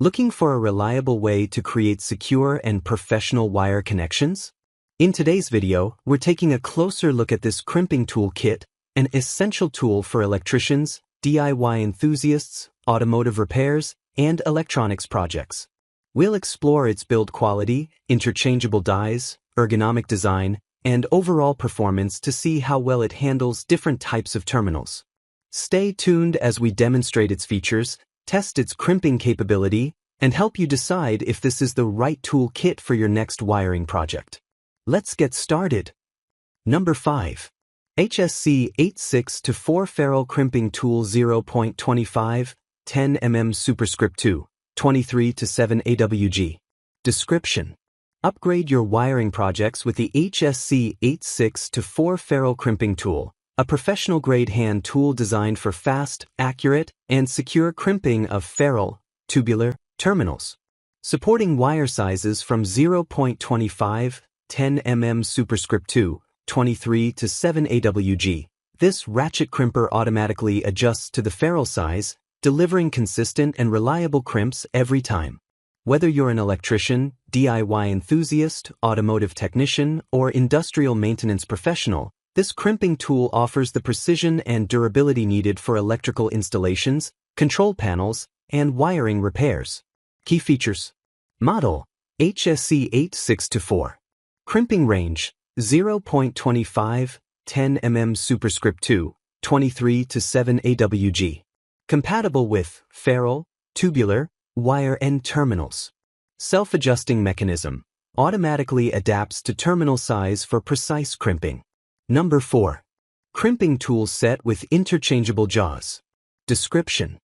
Looking for a reliable way to create secure and professional wire connections? In today's video, we're taking a closer look at this crimping tool kit, an essential tool for electricians, DIY enthusiasts, automotive repairs, and electronics projects. We'll explore its build quality, interchangeable dies, ergonomic design, and overall performance to see how well it handles different types of terminals. Stay tuned as we demonstrate its features, test its crimping capability, and help you decide if this is the right tool kit for your next wiring project. Let's get started. Number 5. HSC 86-4 Ferrule Crimping Tool 0.25, 10 mm Superscript 2, 23-7 AWG. Description: upgrade your wiring projects with the HSC 86-4 Ferrule Crimping Tool, a professional-grade hand tool designed for fast, accurate, and secure crimping of ferrule, tubular, terminals. Supporting wire sizes from 0.25, 10 mm Superscript 2, 23-7 AWG, this ratchet crimper automatically adjusts to the ferrule size, delivering consistent and reliable crimps every time. Whether you're an electrician, DIY enthusiast, automotive technician, or industrial maintenance professional, this crimping tool offers the precision and durability needed for electrical installations, control panels, and wiring repairs. Key features: model, HSC 86-4. Crimping range, 0.25, 10 mm Superscript 2, 23-7 AWG. Compatible with ferrule, tubular, wire and terminals. Self-adjusting mechanism, automatically adapts to terminal size for precise crimping. Number 4. Crimping tool set with interchangeable jaws. Description: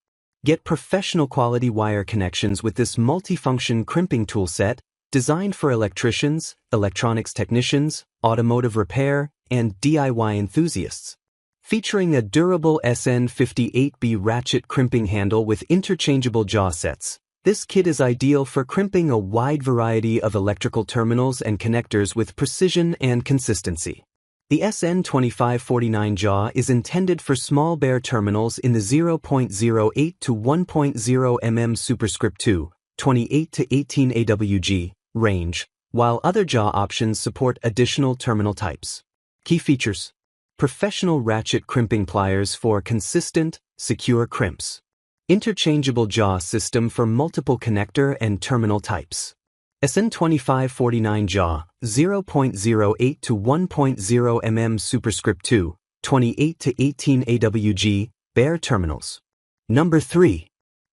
get professional quality wire connections with this multifunction crimping tool set designed for electricians, electronics technicians, automotive repair, and DIY enthusiasts. Featuring a durable SN58B ratchet crimping handle with interchangeable jaw sets, this kit is ideal for crimping a wide variety of electrical terminals and connectors with precision and consistency. The SN2549 jaw is intended for small bare terminals in the 0.08 to 1.0 mm Superscript 2, 28-18 AWG range, while other jaw options support additional terminal types. Key features: professional ratchet crimping pliers for consistent, secure crimps. Interchangeable jaw system for multiple connector and terminal types. SN2549 jaw, 0.08 to 1.0 mm Superscript 2, 28-18 AWG, bare terminals. Number 3.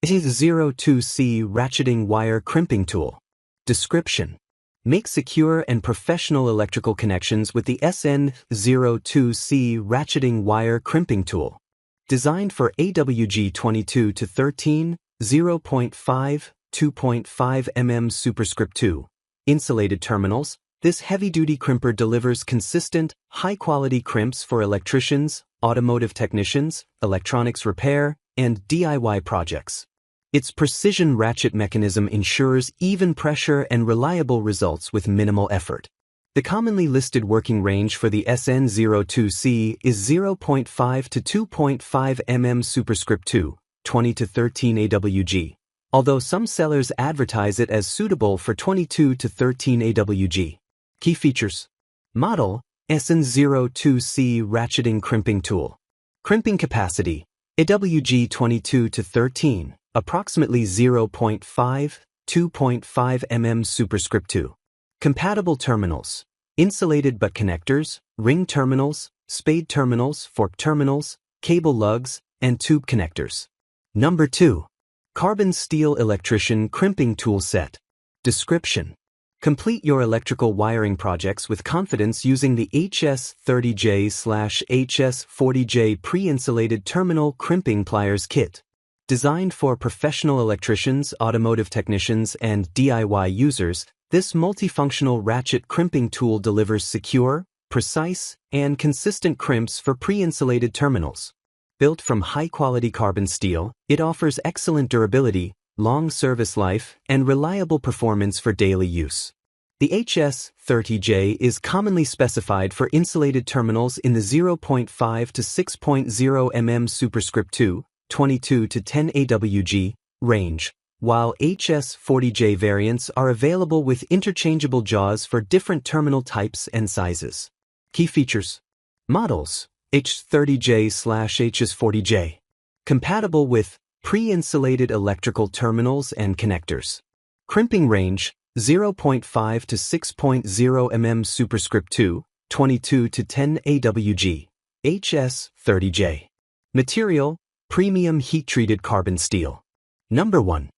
S02C Ratcheting Wire Crimping Tool. Description: make secure and professional electrical connections with the SN02C Ratcheting Wire Crimping Tool. Designed for AWG 22-13, 0.5, 2.5 mm Superscript 2, insulated terminals, this heavy-duty crimper delivers consistent, high-quality crimps for electricians, automotive technicians, electronics repair, and DIY projects. Its precision ratchet mechanism ensures even pressure and reliable results with minimal effort. The commonly listed working range for the SN02C is 0.5 to 2.5 mm Superscript 2, 20-13 AWG, although some sellers advertise it as suitable for 22-13 AWG. Key features: model, SN02C Ratcheting Crimping Tool. Crimping capacity, AWG 22-13, approximately 0.5, 2.5 mm Superscript 2. Compatible terminals: insulated butt connectors, ring terminals, spade terminals, fork terminals, cable lugs, and tube connectors. Number 2. Carbon Steel Electrician Crimping Tool Set. Description: complete your electrical wiring projects with confidence using the HS30J/HS40J pre-insulated terminal crimping pliers kit. Designed for professional electricians, automotive technicians, and DIY users, this multifunctional ratchet crimping tool delivers secure, precise, and consistent crimps for pre-insulated terminals. Built from high-quality carbon steel, it offers excellent durability, long service life, and reliable performance for daily use. The HS30J is commonly specified for insulated terminals in the 0.5 to 6.0 mm Superscript 2, 22 to 10 AWG range, while HS40J variants are available with interchangeable jaws for different terminal types and sizes. Key features. Models: H30J/HS40J. Compatible with pre-insulated electrical terminals and connectors. Crimping range: 0.5 to 6.0 mm superscript 2, 22 to 10 AWG. HS30J. Material: premium heat-treated carbon steel. Number 1.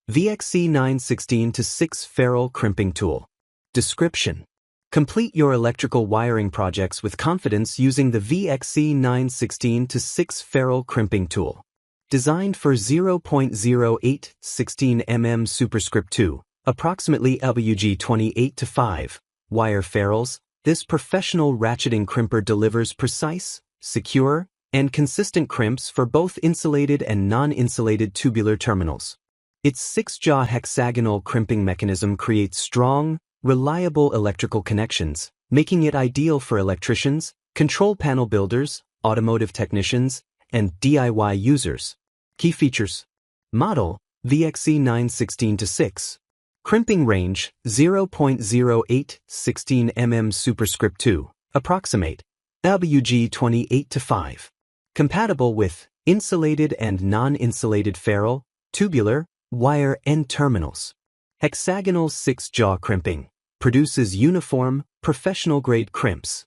VXC916-6 Ferrule Crimping Tool. Description: complete your electrical wiring projects with confidence using the VXC916-6 Ferrule Crimping Tool. Designed for 0.0816 mm superscript 2, approximately AWG 28 to 5, wire ferrules, this professional ratcheting crimper delivers precise, secure, and consistent crimps for both insulated and non-insulated tubular terminals. Its 6-jaw hexagonal crimping mechanism creates strong, reliable electrical connections, making it ideal for electricians, control panel builders, automotive technicians, and DIY users. Key features. Model: VXC916-6. Crimping range: 0.0816 mm superscript 2, approximate AWG 28 to 5. Compatible with insulated and non-insulated ferrule, tubular, wire and terminals. Hexagonal 6-jaw crimping produces uniform, professional-grade crimps.